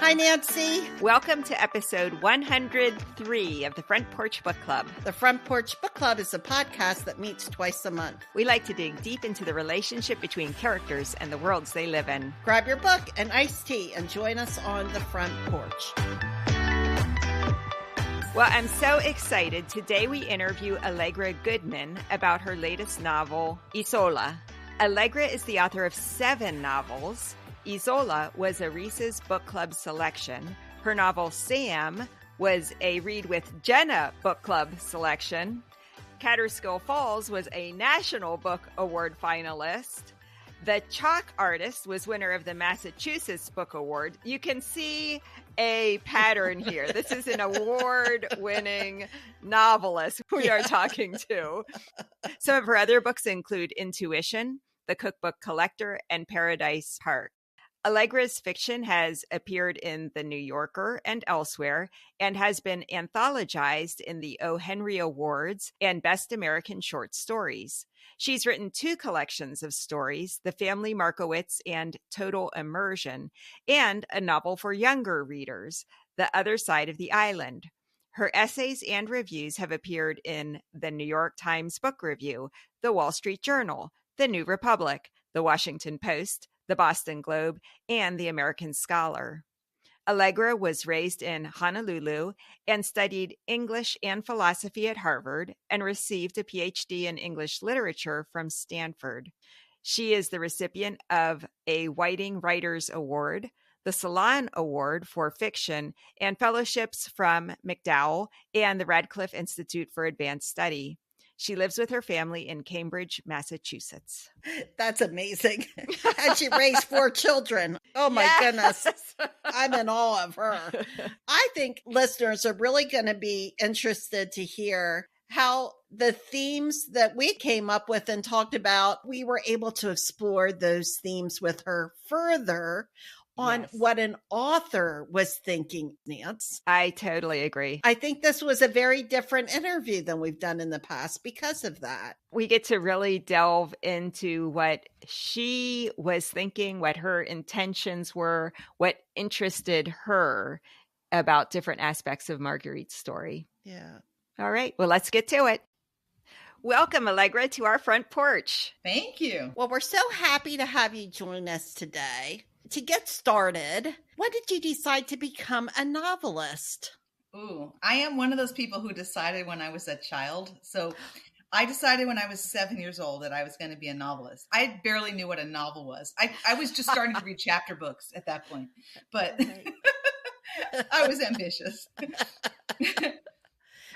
Hi, Nancy. Welcome to episode 103 of the Front Porch Book Club. The Front Porch Book Club is a podcast that meets twice a month. We like to dig deep into the relationship between characters and the worlds they live in. Grab your book and iced tea and join us on the front porch. Well, I'm so excited. Today we interview Allegra Goodman about her latest novel, ISOLA. Allegra is the author of 7 novels. ISOLA was a Reese's book club selection. Her novel, Sam, was a Read with Jenna book club selection. KAATERSKILL Falls was a National Book Award finalist. The Chalk Artist was winner of the Massachusetts Book Award. You can see a pattern here. This is an award-winning novelist we are talking to. Some of her other books include Intuition, The Cookbook Collector, and Paradise Park. Allegra's fiction has appeared in The New Yorker and elsewhere and has been anthologized in the O. Henry Awards and Best American Short Stories. She's written 2 collections of stories, The Family Markowitz and Total Immersion, and a novel for younger readers, The Other Side of the Island. Her essays and reviews have appeared in the New York Times Book Review, the Wall Street Journal, the New Republic, the Washington Post, the Boston Globe, and the American Scholar. Allegra was raised in Honolulu and studied English and philosophy at Harvard and received a PhD in English literature from Stanford. She is the recipient of a Whiting Writers Award, the Salon Award for Fiction, and fellowships from MacDowell and the Radcliffe Institute for Advanced Study. She lives with her family in Cambridge, Massachusetts. That's amazing. And she raised 4 children. Oh my goodness. I'm in awe of her. I think listeners are really going to be interested to hear how the themes that we came up with and talked about, we were able to explore those themes with her further on what an author was thinking, Nance. I totally agree. I think this was a very different interview than we've done in the past because of that. We get to really delve into what she was thinking, what her intentions were, what interested her about different aspects of Marguerite's story. Yeah. All right. Well, let's get to it. Welcome, Allegra, to our front porch. Thank you. Well, we're so happy to have you join us today. To get started, when did you decide to become a novelist? Ooh, I am one of those people who decided when I was a child. So I decided when I was 7 years old that I was going to be a novelist. I barely knew what a novel was. I was just starting to read chapter books at that point, but I was ambitious.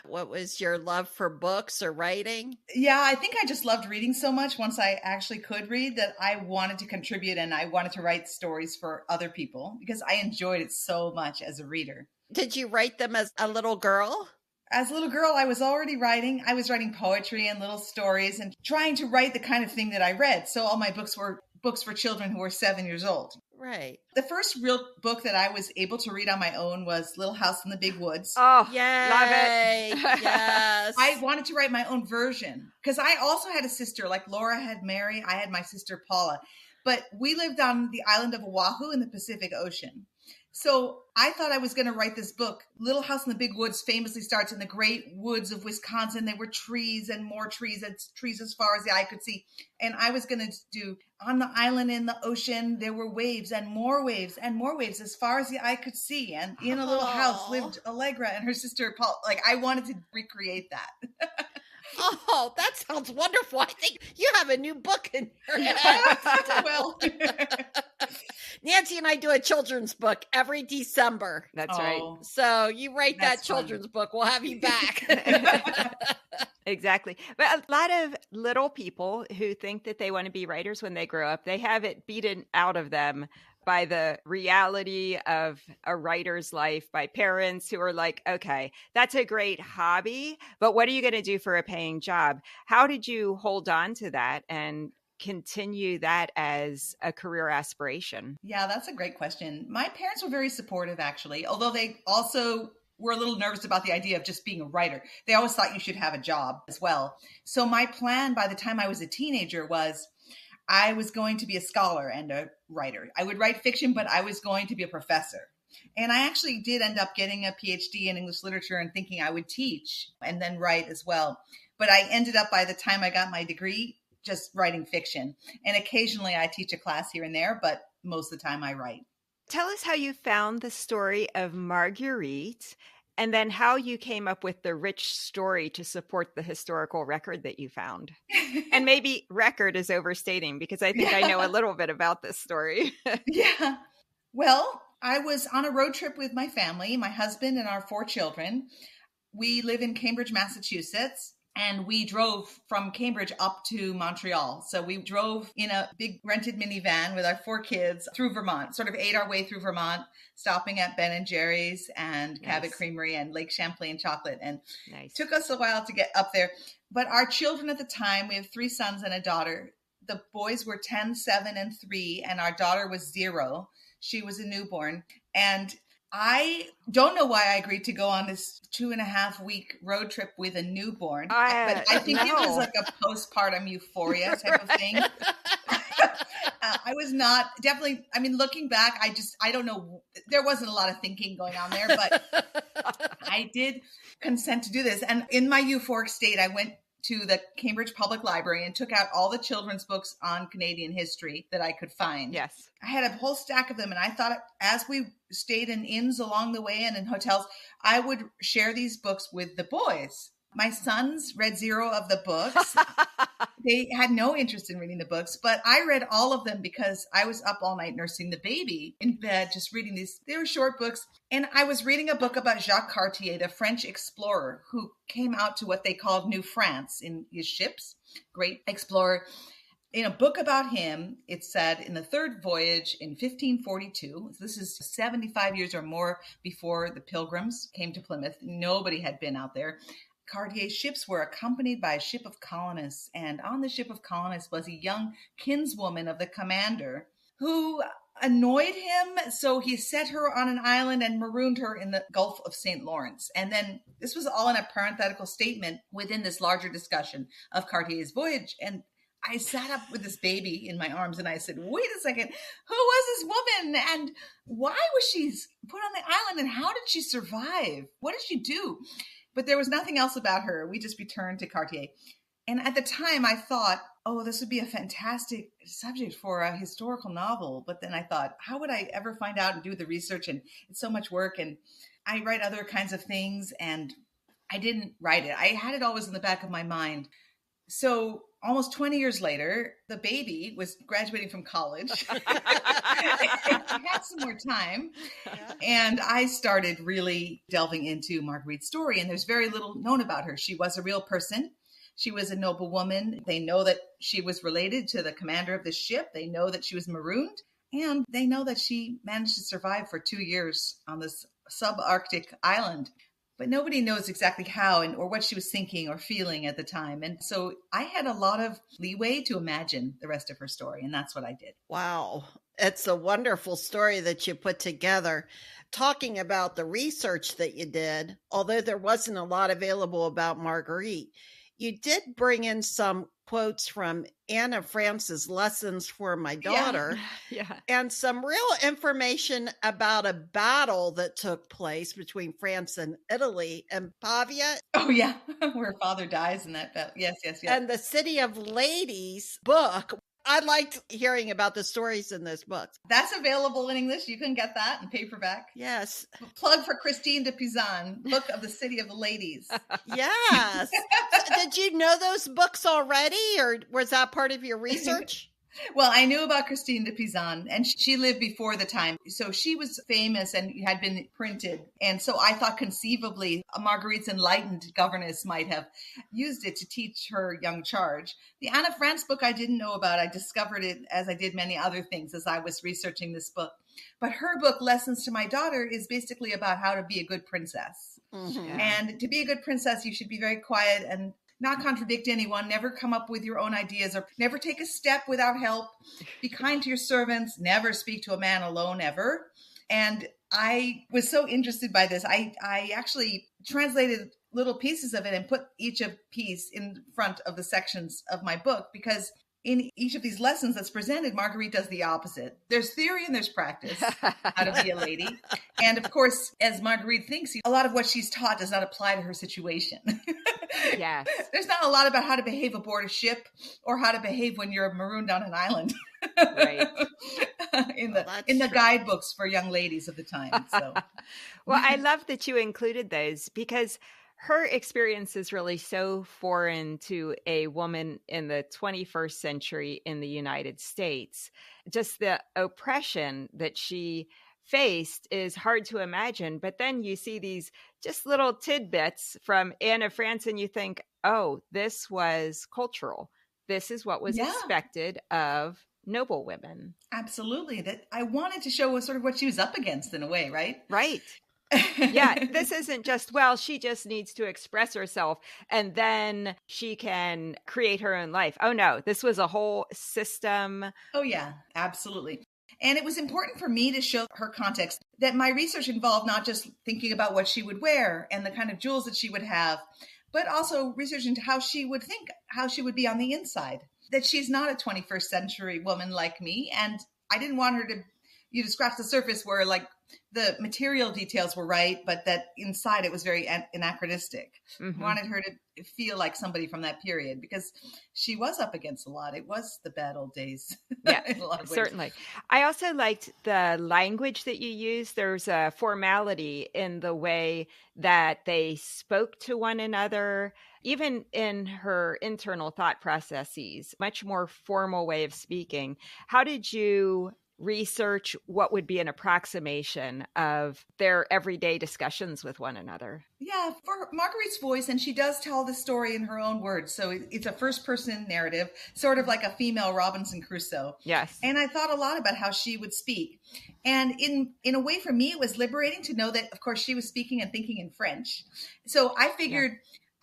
What was your love for books or writing? Yeah, I think I just loved reading so much once I actually could read that I wanted to contribute and I wanted to write stories for other people because I enjoyed it so much as a reader. Did you write them as a little girl? As a little girl, I was already writing. I was writing poetry and little stories and trying to write the kind of thing that I read. So all my books were books for children who were 7 years old. Right. The first real book that I was able to read on my own was Little House in the Big Woods. Oh, yay. Love it. Yes. I wanted to write my own version because I also had a sister, like Laura had Mary. I had my sister Paula, but we lived on the island of Oahu in the Pacific Ocean. So I thought I was going to write this book. Little House in the Big Woods famously starts in the great woods of Wisconsin. There were trees and more trees and trees as far as the eye could see. And I was going to do on the island in the ocean, there were waves and more waves and more waves as far as the eye could see. And in a little house lived Allegra and her sister Paul. Like I wanted to recreate that. Oh, that sounds wonderful. I think you have a new book in your head. Well, Nancy and I do a children's book every December. That's right. So you write that That's fun. children's book. We'll have you back. Exactly. But a lot of little people who think that they want to be writers when they grow up, they have it beaten out of them by the reality of a writer's life, by parents who are like, okay, that's a great hobby, but what are you going to do for a paying job? How did you hold on to that and continue that as a career aspiration? Yeah, that's a great question. My parents were very supportive, actually, although they also were a little nervous about the idea of just being a writer. They always thought you should have a job as well. So my plan by the time I was a teenager was I was going to be a scholar and a writer. I would write fiction, but I was going to be a professor. And I actually did end up getting a PhD in English literature and thinking I would teach and then write as well. But I ended up, by the time I got my degree, just writing fiction. And occasionally I teach a class here and there, but most of the time I write. Tell us how you found the story of Marguerite, and then how you came up with the rich story to support the historical record that you found. And maybe record is overstating, because I think I know a little bit about this story. Yeah. Well, I was on a road trip with my family, my husband and our 4 children. We live in Cambridge, Massachusetts. And we drove from Cambridge up to Montreal. So we drove in a big rented minivan with our 4 kids through Vermont, sort of ate our way through Vermont, stopping at Ben & Jerry's and Cabot Creamery and Lake Champlain Chocolate. And it took us a while to get up there. But our children at the time, we have 3 sons and a daughter. The boys were 10, 7, and 3, and our daughter was 0. She was a newborn. And I don't know why I agreed to go on this 2.5-week road trip with a newborn, but I think it was like a postpartum euphoria type of thing. I was not definitely, I mean, looking back, I don't know. There wasn't a lot of thinking going on there, but I did consent to do this. And in my euphoric state, I went to the Cambridge Public Library and took out all the children's books on Canadian history that I could find. Yes. I had a whole stack of them. And I thought as we stayed in inns along the way and in hotels, I would share these books with the boys. My sons read 0 of the books. They had no interest in reading the books, but I read all of them because I was up all night nursing the baby in bed, just reading these. They were short books. And I was reading a book about Jacques Cartier, the French explorer who came out to what they called New France in his ships, great explorer. In a book about him, it said in the 3rd voyage in 1542, this is 75 years or more before the Pilgrims came to Plymouth. Nobody had been out there. Cartier's ships were accompanied by a ship of colonists, and on the ship of colonists was a young kinswoman of the commander who annoyed him, so he set her on an island and marooned her in the Gulf of St. Lawrence. And then this was all in a parenthetical statement within this larger discussion of Cartier's voyage. And I sat up with this baby in my arms and I said, wait a second, who was this woman? And why was she put on the island? And how did she survive? What did she do? But there was nothing else about her. We just returned to Cartier. And at the time I thought, oh, this would be a fantastic subject for a historical novel. But then I thought, how would I ever find out and do the research? And it's so much work. And I write other kinds of things and I didn't write it. I had it always in the back of my mind. So almost 20 years later, the baby was graduating from college. I had some more time. Yeah. And I started really delving into Marguerite's story. And there's very little known about her. She was a real person. She was a noble woman. They know that she was related to the commander of the ship. They know that she was marooned. And they know that she managed to survive for 2 years on this subarctic island. But nobody knows exactly how or what she was thinking or feeling at the time. And so I had a lot of leeway to imagine the rest of her story. And that's what I did. Wow. It's a wonderful story that you put together. Talking about the research that you did, although there wasn't a lot available about Marguerite, you did bring in some quotes from Anna France's Lessons for My Daughter, and some real information about a battle that took place between France and Italy and Pavia. Oh, yeah, where her father dies in that battle. Yes. And the City of Ladies book. I liked hearing about the stories in this book. That's available in English. You can get that in paperback. Yes. Plug for Christine de Pizan, Book of the City of the Ladies. Yes. Did you know those books already, or was that part of your research? Well, I knew about Christine de Pizan, and she lived before the time. So she was famous and had been printed. And so I thought conceivably Marguerite's enlightened governess might have used it to teach her young charge. The Anna France book I didn't know about. I discovered it as I did many other things as I was researching this book. But her book, Lessons to My Daughter, is basically about how to be a good princess. Mm-hmm. And to be a good princess, you should be very quiet and not contradict anyone, never come up with your own ideas, or never take a step without help. Be kind to your servants, never speak to a man alone, ever. And I was so interested by this. I actually translated little pieces of it and put each piece in front of the sections of my book, because in each of these lessons that's presented, Marguerite does the opposite. There's theory and there's practice, how to be a lady. And of course, as Marguerite thinks, a lot of what she's taught does not apply to her situation. Yes. There's not a lot about how to behave aboard a ship or how to behave when you're marooned on an island. Right. in the guidebooks for young ladies of the time. So. Well, I love that you included those because her experience is really so foreign to a woman in the 21st century in the United States. Just the oppression that she faced is hard to imagine. But then you see these just little tidbits from Anne of France and you think, oh, this was cultural. This is what was expected of noble women. Absolutely. That I wanted to show sort of what she was up against in a way, right? Right. Yeah, this isn't just, well, she just needs to express herself and then she can create her own life. Oh, no, this was a whole system. Oh, yeah, absolutely. And it was important for me to show her context, that my research involved not just thinking about what she would wear and the kind of jewels that she would have, but also research into how she would think, how she would be on the inside, that she's not a 21st century woman like me. And I didn't want her to scratch the surface where like the material details were right, but that inside it was very anachronistic. Mm-hmm. I wanted her to feel like somebody from that period because she was up against a lot. It was the bad old days. Yeah, certainly. I also liked the language that you used. There's a formality in the way that they spoke to one another, even in her internal thought processes, much more formal way of speaking. How did you research what would be an approximation of their everyday discussions with one another? Yeah, for Marguerite's voice, and she does tell the story in her own words. So it's a first-person narrative, sort of like a female Robinson Crusoe. Yes. And I thought a lot about how she would speak. And in a way, for me, it was liberating to know that, of course, she was speaking and thinking in French. So I figured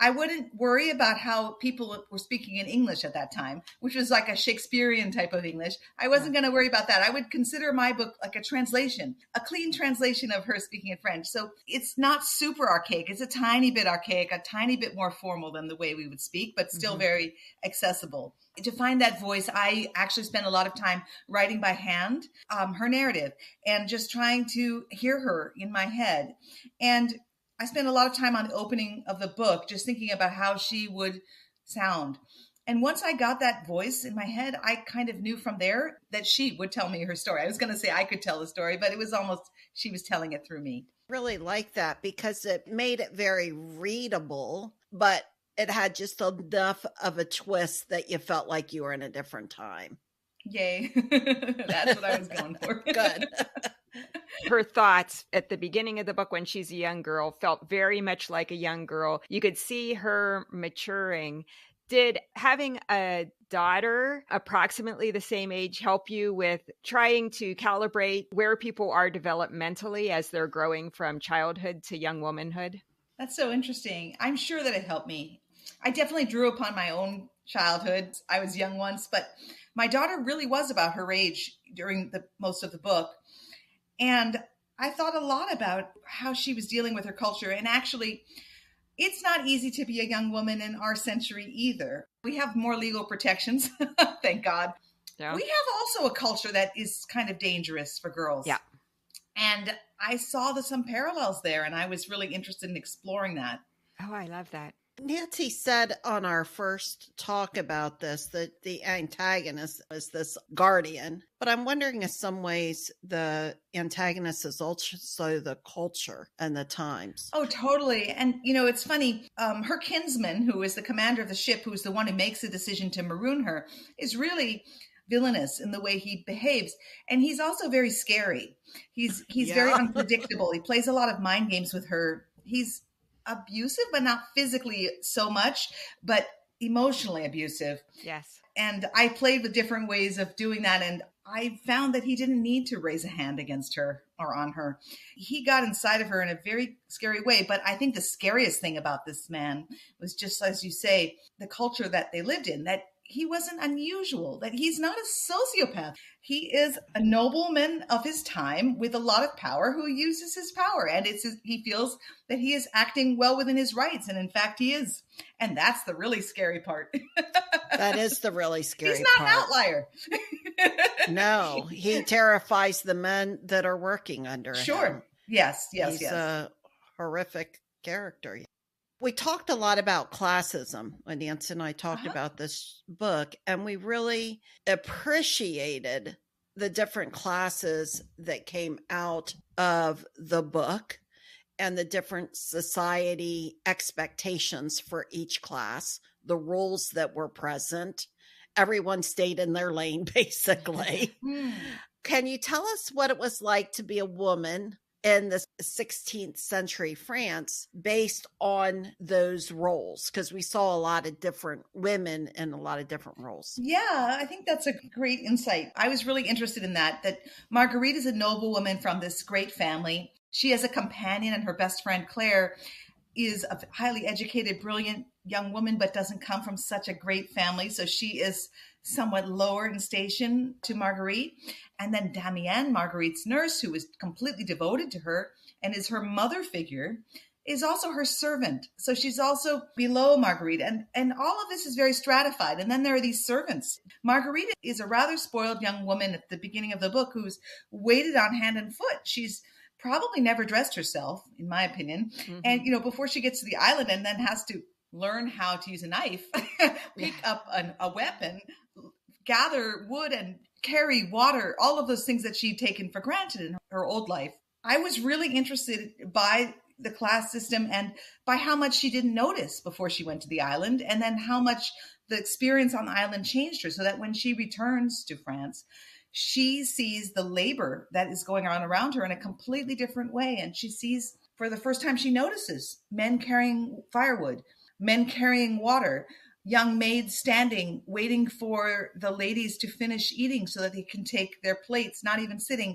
I wouldn't worry about how people were speaking in English at that time, which was like a Shakespearean type of English. I wasn't going to worry about that. I would consider my book like a translation, a clean translation of her speaking in French. So it's not super archaic. It's a tiny bit archaic, a tiny bit more formal than the way we would speak, but still very accessible. To find that voice, I actually spent a lot of time writing by hand, her narrative, and just trying to hear her in my head. And I spent a lot of time on the opening of the book, just thinking about how she would sound. And once I got that voice in my head, I kind of knew from there that she would tell me her story. I was going to say I could tell the story, but it was almost she was telling it through me. Really like that because it made it very readable, but it had just enough of a twist that you felt like you were in a different time. Yay. That's what I was going for. Good. Her thoughts at the beginning of the book when she's a young girl felt very much like a young girl. You could see her maturing. Did having a daughter approximately the same age help you with trying to calibrate where people are developmentally as they're growing from childhood to young womanhood? That's so interesting. I'm sure that it helped me. I definitely drew upon my own childhood. I was young once, but my daughter really was about her age during most of the book. And I thought a lot about how she was dealing with her culture. And actually, it's not easy to be a young woman in our century either. We have more legal protections, thank God. Yeah. We have also a culture that is kind of dangerous for girls. Yeah. And I saw some parallels there, and I was really interested in exploring that. Oh, I love that. Nancy said on our first talk about this that the antagonist is this guardian, but I'm wondering in some ways the antagonist is also the culture and the times. Oh, totally. And, it's funny. Her kinsman, who is the commander of the ship, who is the one who makes the decision to maroon her, is really villainous in the way he behaves. And he's also very scary. He's very unpredictable. He plays a lot of mind games with her. He's abusive, but not physically so much, but emotionally abusive. Yes. And I played with different ways of doing that. And I found that he didn't need to raise a hand against her or on her. He got inside of her in a very scary way. But I think the scariest thing about this man was just, as you say, the culture that they lived in, that he wasn't unusual, that he's not a sociopath. He is a nobleman of his time with a lot of power who uses his power. And he feels that he is acting well within his rights. And in fact, he is. And that's the really scary part. That is the really scary part. He's not an outlier. No, he terrifies the men that are working under him. Sure. Yes. He's a horrific character. We talked a lot about classism when Nancy and I talked about this book, and we really appreciated the different classes that came out of the book and the different society expectations for each class, the rules that were present. Everyone stayed in their lane, basically. Can you tell us what it was like to be a woman in the 16th century France based on those roles? Because we saw a lot of different women in a lot of different roles. Yeah, I think that's a great insight. I was really interested in that Marguerite is a noble woman from this great family. She has a companion, and her best friend Claire is a highly educated, brilliant young woman, but doesn't come from such a great family. So she is somewhat lower in station to Marguerite. And then Damienne, Marguerite's nurse, who is completely devoted to her and is her mother figure, is also her servant. So she's also below Marguerite. And all of this is very stratified. And then there are these servants. Marguerite is a rather spoiled young woman at the beginning of the book who's waited on hand and foot. She's probably never dressed herself, in my opinion. And, before she gets to the island and then has to learn how to use a knife, pick up a weapon, gather wood and carry water, all of those things that she'd taken for granted in her old life. I was really interested by the class system and by how much she didn't notice before she went to the island, and then how much the experience on the island changed her, so that when she returns to France, she sees the labor that is going on around her in a completely different way. And she sees, for the first time, she notices men carrying firewood, men carrying water, young maids standing, waiting for the ladies to finish eating so that they can take their plates, not even sitting.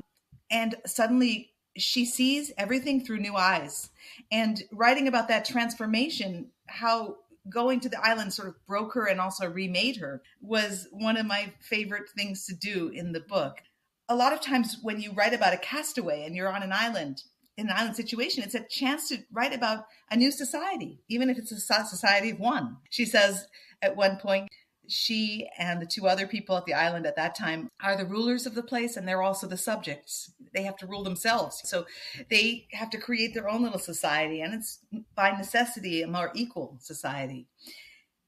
And suddenly she sees everything through new eyes. And writing about that transformation, how going to the island sort of broke her and also remade her, was one of my favorite things to do in the book. A lot of times when you write about a castaway and you're on an island, in an island situation, it's a chance to write about a new society, even if it's a society of one. She says at one point, she and the two other people at the island at that time are the rulers of the place, and they're also the subjects. They have to rule themselves. So they have to create their own little society, and it's by necessity a more equal society.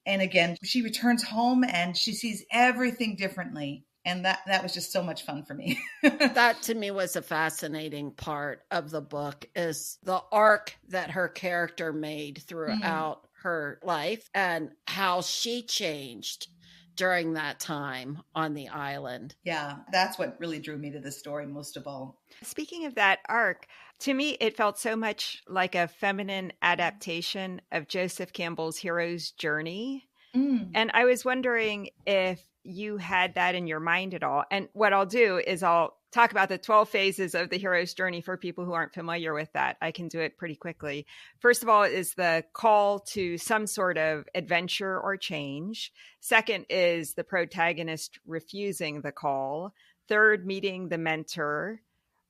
And again, she returns home and she sees everything differently. And that was just so much fun for me. That to me was a fascinating part of the book, is the arc that her character made throughout her life and how she changed during that time on the island. Yeah, that's what really drew me to the story most of all. Speaking of that arc, to me, it felt so much like a feminine adaptation of Joseph Campbell's hero's journey. And I was wondering if you had that in your mind at all. And what I'll do is I'll talk about the 12 phases of the hero's journey for people who aren't familiar with that. I can do it pretty quickly. First of all is the call to some sort of adventure or change. Second is the protagonist refusing the call. Third, meeting the mentor.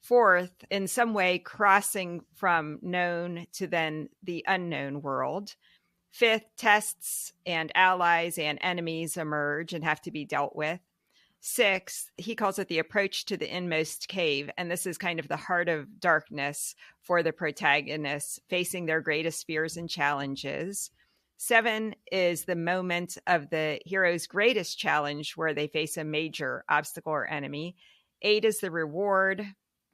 Fourth, in some way crossing from known to then the unknown world. Fifth, tests and allies and enemies emerge and have to be dealt with. Sixth, he calls it the approach to the inmost cave. And this is kind of the heart of darkness for the protagonists, facing their greatest fears and challenges. 7 is the moment of the hero's greatest challenge where they face a major obstacle or enemy. 8 is the reward.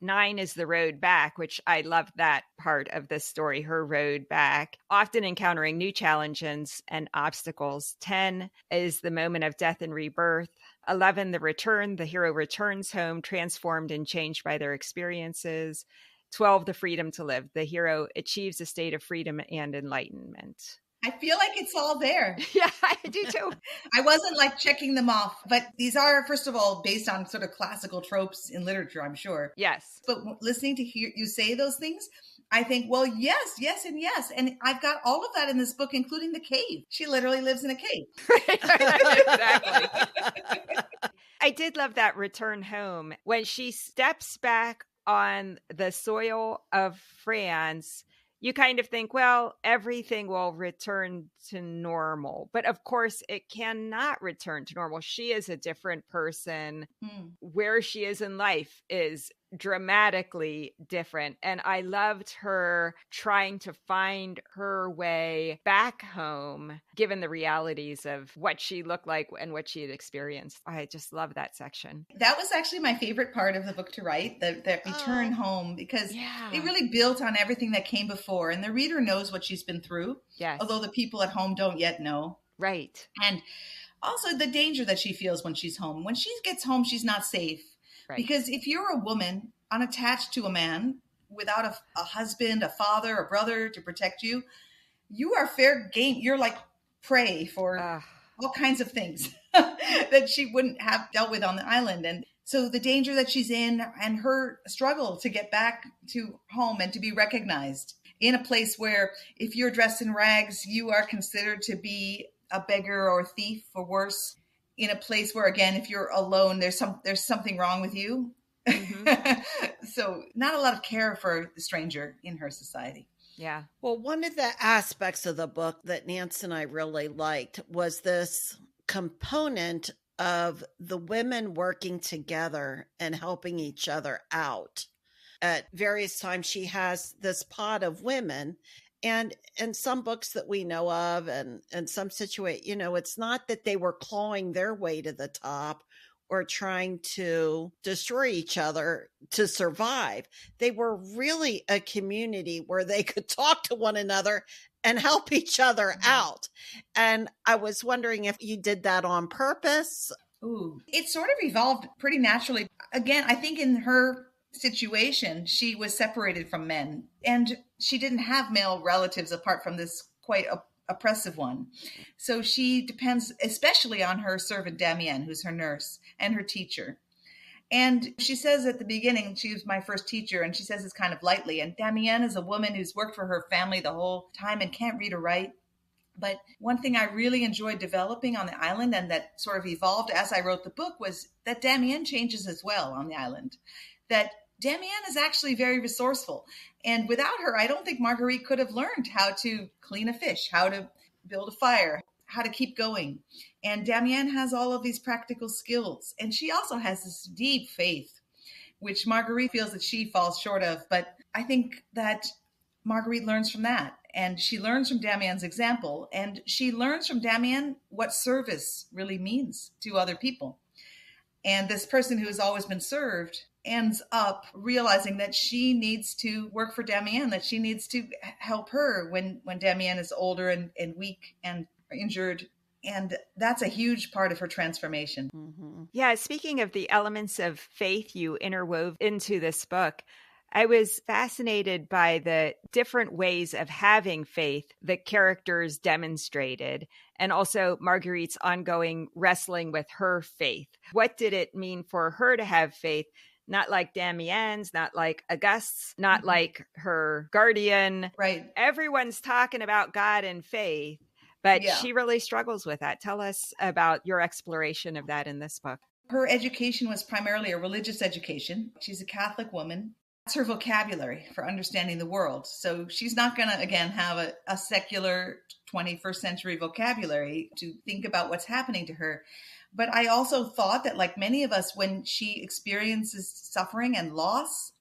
9 is the road back, which I love that part of the story, her road back, often encountering new challenges and obstacles. 10 is the moment of death and rebirth. 11, the return. The hero returns home, transformed and changed by their experiences. 12, the freedom to live. The hero achieves a state of freedom and enlightenment. I feel like it's all there. Yeah, I do too. I wasn't like checking them off, but these are, first of all, based on sort of classical tropes in literature, I'm sure. Yes. But listening to hear you say those things, I think, well, yes, yes, and yes. And I've got all of that in this book, including the cave. She literally lives in a cave. Exactly. I did love that return home when she steps back on the soil of France. You kind of think, well, everything will return to normal. But of course, it cannot return to normal. She is a different person. Where she is in life is dramatically different. And I loved her trying to find her way back home, given the realities of what she looked like and what she had experienced. I just love that section. That was actually my favorite part of the book to write, the return home, because it really built on everything that came before. And the reader knows what she's been through, although the people at home don't yet know. Right. And also the danger that she feels when she's home. When she gets home, she's not safe. Right. Because if you're a woman unattached to a man, without a husband, a father, a brother to protect you, you are fair game. You're like prey for all kinds of things that she wouldn't have dealt with on the island. And so the danger that she's in and her struggle to get back to home and to be recognized in a place where if you're dressed in rags, you are considered to be a beggar or a thief or worse. In a place where, again, if you're alone, there's something wrong with you. So not a lot of care for the stranger in her society. Yeah. Well, one of the aspects of the book that Nance and I really liked was this component of the women working together and helping each other out. At various times, she has this pod of women. And in some books that we know of and some situation, it's not that they were clawing their way to the top or trying to destroy each other to survive. They were really a community where they could talk to one another and help each other out. And I was wondering if you did that on purpose. Ooh, it sort of evolved pretty naturally. Again, I think in her situation, she was separated from men and she didn't have male relatives apart from this quite oppressive one. So she depends especially on her servant Damienne, who's her nurse and her teacher. And she says at the beginning, she was my first teacher, and she says this kind of lightly. And Damienne is a woman who's worked for her family the whole time and can't read or write. But one thing I really enjoyed developing on the island and that sort of evolved as I wrote the book was that Damienne changes as well on the island. That Damienne is actually very resourceful. And without her, I don't think Marguerite could have learned how to clean a fish, how to build a fire, how to keep going. And Damienne has all of these practical skills. And she also has this deep faith, which Marguerite feels that she falls short of. But I think that Marguerite learns from that. And she learns from Damienne's example. And she learns from Damienne what service really means to other people. And this person who has always been served ends up realizing that she needs to work for Damienne, that she needs to help her when Damienne is older and weak and injured. And that's a huge part of her transformation. Mm-hmm. Yeah, speaking of the elements of faith you interwove into this book, I was fascinated by the different ways of having faith the characters demonstrated, and also Marguerite's ongoing wrestling with her faith. What did it mean for her to have faith? Not like Damienne's, not like Auguste's, not like her guardian. Right. Everyone's talking about God and faith, but she really struggles with that. Tell us about your exploration of that in this book. Her education was primarily a religious education. She's a Catholic woman. That's her vocabulary for understanding the world. So she's not going to, again, have a secular 21st century vocabulary to think about what's happening to her. But I also thought that, like many of us, when she experiences suffering and loss,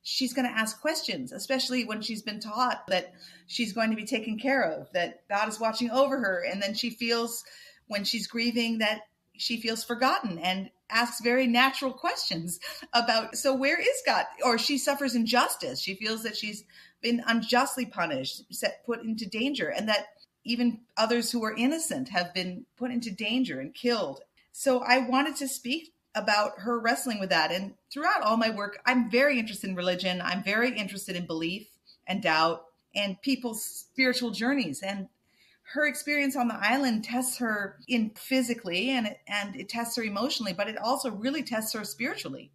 she's going to ask questions, especially when she's been taught that she's going to be taken care of, that God is watching over her. And then she feels, when she's grieving, that she feels forgotten and asks very natural questions about, so where is God? Or she suffers injustice. She feels that she's been unjustly punished, put into danger, and that even others who are innocent have been put into danger and killed. So I wanted to speak about her wrestling with that. And throughout all my work, I'm very interested in religion. I'm very interested in belief and doubt and people's spiritual journeys. And her experience on the island tests her in physically and it tests her emotionally, but it also really tests her spiritually.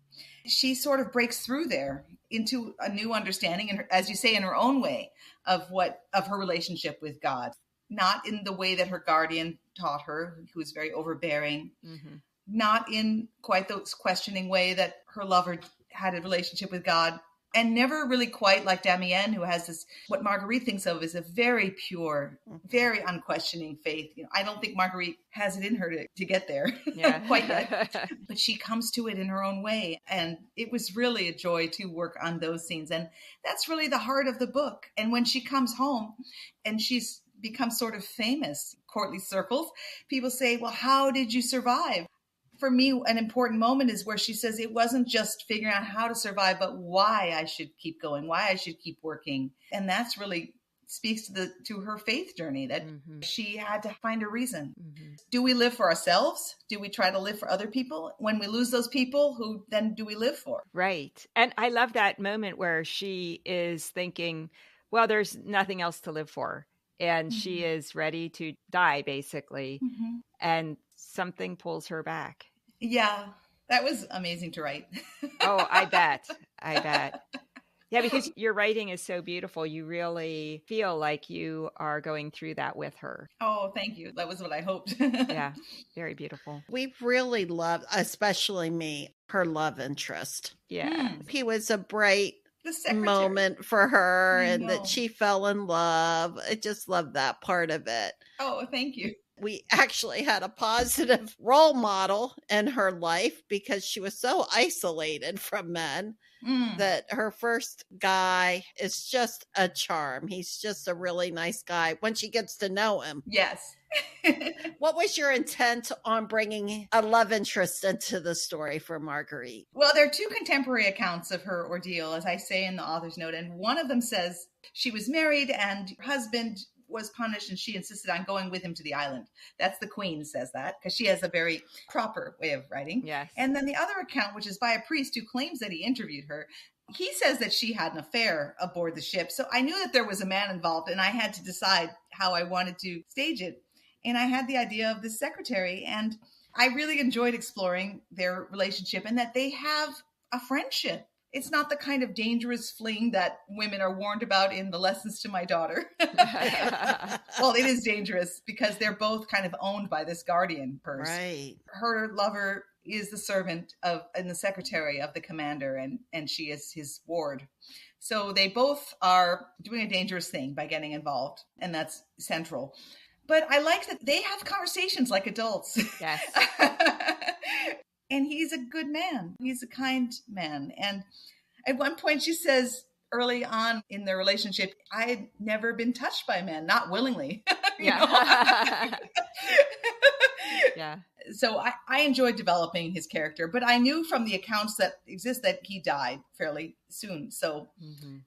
She sort of breaks through there into a new understanding, and as you say, in her own way of her relationship with God, not in the way that her guardian taught her, who was very overbearing, not in quite the questioning way that her lover had a relationship with God, and never really quite like Damienne, who has this, what Marguerite thinks of as a very pure, very unquestioning faith. I don't think Marguerite has it in her to get there quite yet, but she comes to it in her own way. And it was really a joy to work on those scenes. And that's really the heart of the book. And when she comes home and she's become sort of famous, courtly circles, people say, well, how did you survive? For me, an important moment is where she says it wasn't just figuring out how to survive, but why I should keep going, why I should keep working. And that's really speaks to her faith journey, that she had to find a reason. Do we live for ourselves? Do we try to live for other people? When we lose those people, who then do we live for? Right. And I love that moment where she is thinking, well, there's nothing else to live for. And she is ready to die, basically. And something pulls her back. Yeah, that was amazing to write. Oh, I bet. Yeah, because your writing is so beautiful. You really feel like you are going through that with her. Oh, thank you. That was what I hoped. Yeah, very beautiful. We really loved, especially me, her love interest. Yeah. He was a bright moment for her, and that she fell in love. I just love that part of it. Oh, thank you. We actually had a positive role model in her life because she was so isolated from men that her first guy is just a charm. He's just a really nice guy when she gets to know him. Yes. What was your intent on bringing a love interest into the story for Marguerite? Well, there are two contemporary accounts of her ordeal, as I say in the author's note. And one of them says she was married and her husband was punished and she insisted on going with him to the island. That's the Queen says that, because she has a very proper way of writing. Yes. And then the other account, which is by a priest who claims that he interviewed her, he says that she had an affair aboard the ship. So I knew that there was a man involved, and I had to decide how I wanted to stage it. And I had the idea of the secretary, and I really enjoyed exploring their relationship and that they have a friendship. It's not the kind of dangerous fling that women are warned about in the lessons to my daughter. Well, it is dangerous because they're both kind of owned by this guardian person. Right. Her lover is the servant and the secretary of the commander, and she is his ward. So they both are doing a dangerous thing by getting involved, and that's central. But I like that they have conversations like adults. Yes. And he's a good man. He's a kind man. And at one point she says, early on in their relationship, I had never been touched by a man, not willingly. Yeah. Yeah. So I enjoyed developing his character, but I knew from the accounts that exist that he died fairly soon. So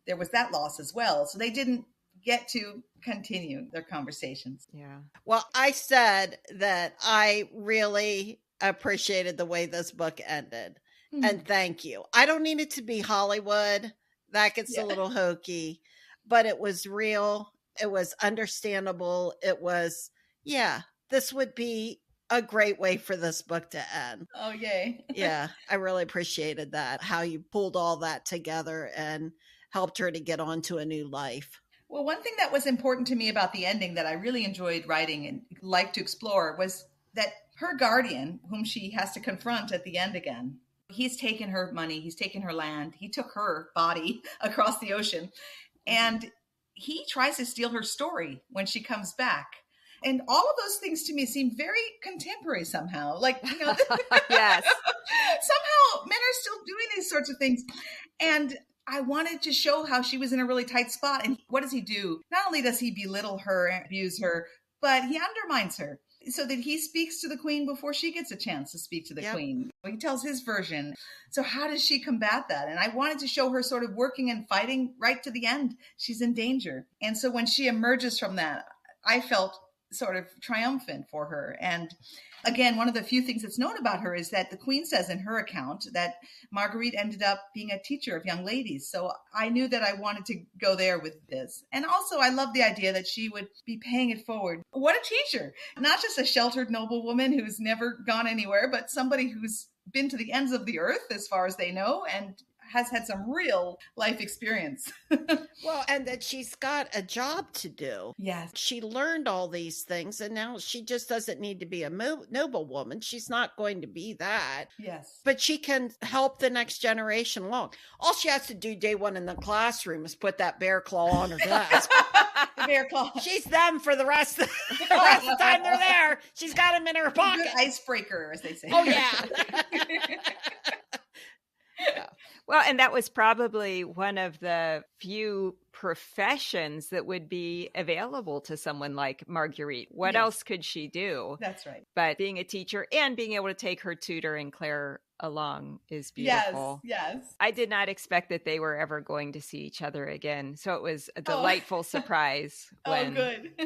there was that loss as well. So they didn't get to continue their conversations. Yeah. Well, I said that I really appreciated the way this book ended. And thank you. I don't need it to be Hollywood. That gets a little hokey, but it was real. It was understandable. It was, this would be a great way for this book to end. Oh, yay. Yeah, I really appreciated that, how you pulled all that together and helped her to get on to a new life. Well, one thing that was important to me about the ending that I really enjoyed writing and liked to explore was that her guardian, whom she has to confront at the end again, he's taken her money, he's taken her land, he took her body across the ocean, and he tries to steal her story when she comes back. And all of those things to me seem very contemporary somehow. Like, Yes. Somehow men are still doing these sorts of things. And I wanted to show how she was in a really tight spot. And what does he do? Not only does he belittle her and abuse her, but he undermines her so that he speaks to the Queen before she gets a chance to speak to the Queen. He tells his version. So how does she combat that? And I wanted to show her sort of working and fighting right to the end. She's in danger. And so when she emerges from that, I felt sort of triumphant for her. And again, one of the few things that's known about her is that the Queen says in her account that Marguerite ended up being a teacher of young ladies. So I knew that I wanted to go there with this. And also I love the idea that she would be paying it forward. What a teacher! Not just a sheltered noblewoman who's never gone anywhere, but somebody who's been to the ends of the earth as far as they know and has had some real life experience. Well, and that she's got a job to do. Yes. She learned all these things, and now she just doesn't need to be a noble woman. She's not going to be that. Yes. But she can help the next generation along. All she has to do day one in the classroom is put that bear claw on her desk. The bear claw. She's them for the rest of the time they're there. She's got them in her pocket. Good icebreaker, as they say. Oh, yeah. Yeah. Well, and that was probably one of the few professions that would be available to someone like Marguerite. What else could she do? That's right. But being a teacher and being able to take her tutor and Claire along is beautiful. Yes. I did not expect that they were ever going to see each other again. So it was a delightful surprise when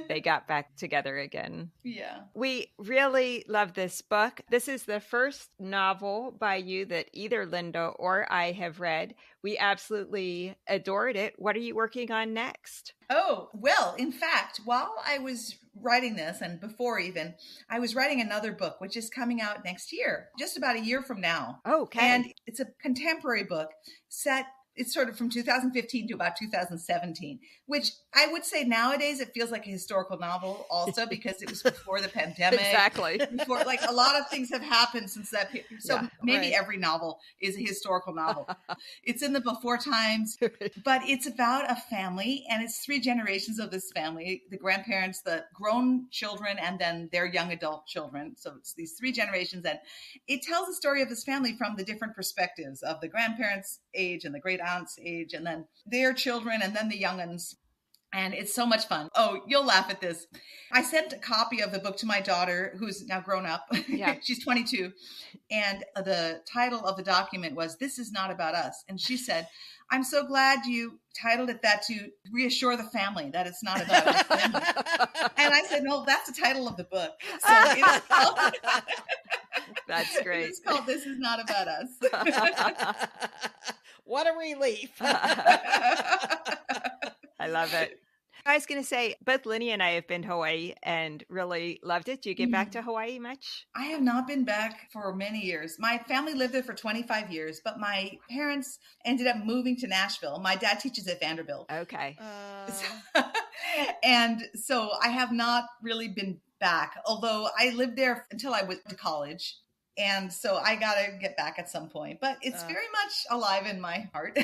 they got back together again. Yeah. We really love this book. This is the first novel by you that either Linda or I have read. We absolutely adored it. What are you working on next? Oh, well, in fact, while I was writing this and before even, I was writing another book, which is coming out next year, just about a year from now. Okay. And it's a contemporary book set. It's sort of from 2015 to about 2017, which I would say nowadays it feels like a historical novel also because it was before the pandemic. Exactly. Before, like a lot of things have happened since that. So maybe every novel is a historical novel. It's in the before times, but it's about a family and it's 3 generations of this family, the grandparents, the grown children, and then their young adult children. So it's these 3 generations. And it tells the story of this family from the different perspectives of the grandparents' age and the great aunt's age, and then their children, and then the young'uns. And it's so much fun. Oh, you'll laugh at this. I sent a copy of the book to my daughter, who's now grown up. Yeah. She's 22. And the title of the document was, "This is not about us." And she said, "I'm so glad you titled it that to reassure the family that it's not about us." And I said, "No, that's the title of the book." So it's called, that's great. It's called "This is not about us." What a relief. I love it. I was going to say, both Lenny and I have been to Hawaii and really loved it. Do you get back to Hawaii much? I have not been back for many years. My family lived there for 25 years, but my parents ended up moving to Nashville. My dad teaches at Vanderbilt. Okay. And so I have not really been back, although I lived there until I went to college. And so I got to get back at some point, but it's very much alive in my heart.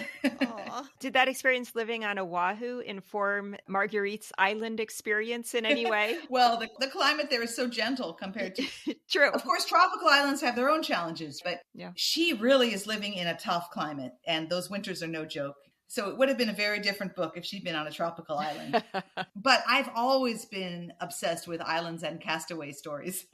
Did that experience living on Oahu inform Marguerite's island experience in any way? Well, the climate there is so gentle compared to... True. Of course, tropical islands have their own challenges, but she really is living in a tough climate, and those winters are no joke. So it would have been a very different book if she'd been on a tropical island. But I've always been obsessed with islands and castaway stories.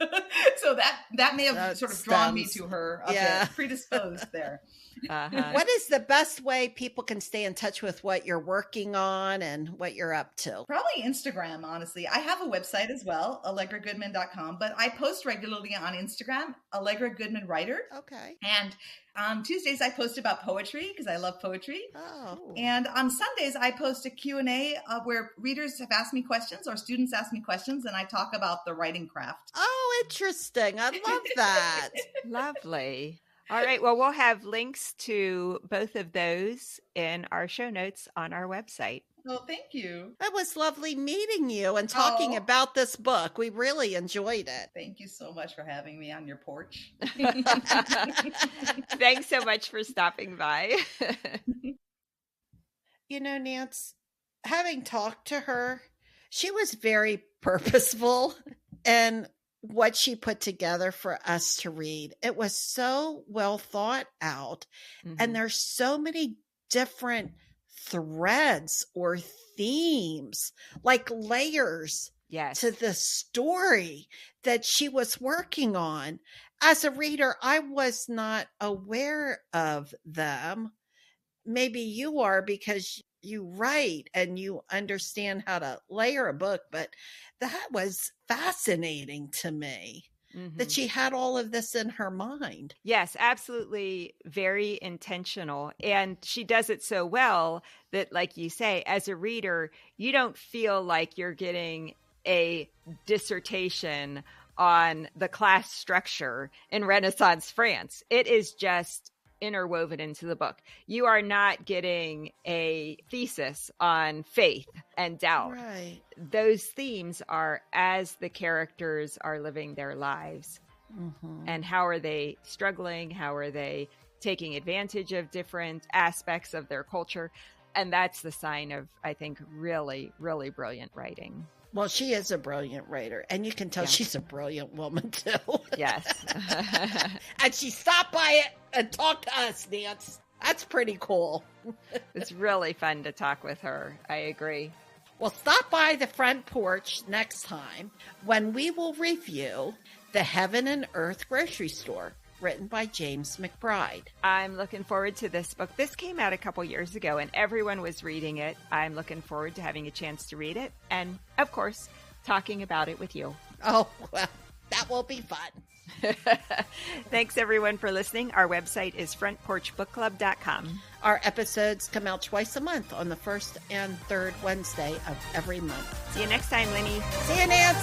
So that may have sort of drawn me to her a bit, predisposed there. What is the best way people can stay in touch with what you're working on and what you're up to? Probably Instagram, honestly. I have a website as well, allegragoodman.com, but I post regularly on Instagram, Allegra Goodman Writer. Okay. And on Tuesdays, I post about poetry because I love poetry. Oh. And on Sundays, I post a Q&A where readers have asked me questions or students ask me questions, and I talk about the writing craft. Oh, interesting. I love that. Lovely. All right. Well, we'll have links to both of those in our show notes on our website. Well, thank you. It was lovely meeting you and talking about this book. We really enjoyed it. Thank you so much for having me on your porch. Thanks so much for stopping by. You know, Nance, having talked to her, she was very purposeful in what she put together for us to read. It was so well thought out. And there's so many different threads or themes, like layers to the story that she was working on. As a reader, I was not aware of them. Maybe you are because you write and you understand how to layer a book, but that was fascinating to me. That she had all of this in her mind. Yes, absolutely. Very intentional. And she does it so well that, like you say, as a reader, you don't feel like you're getting a dissertation on the class structure in Renaissance France. It is just interwoven into the book. You are not getting a thesis on faith and doubt. Right. Those themes are as the characters are living their lives. And how are they struggling? How are they taking advantage of different aspects of their culture? And that's the sign of, I think, really, really brilliant writing. Well, she is a brilliant writer, and you can tell she's a brilliant woman, too. Yes. And she stopped by it and talked to us, Nance. That's pretty cool. It's really fun to talk with her. I agree. Well, stop by the front porch next time when we will review The Heaven and Earth Grocery Store, written by James McBride. I'm looking forward to this book. This came out a couple years ago, and everyone was reading it. I'm looking forward to having a chance to read it, and, of course, talking about it with you. Oh, well, that will be fun. Thanks, everyone, for listening. Our website is frontporchbookclub.com. Our episodes come out twice a month on the first and third Wednesday of every month. See you next time, Lenny. See you, Nance.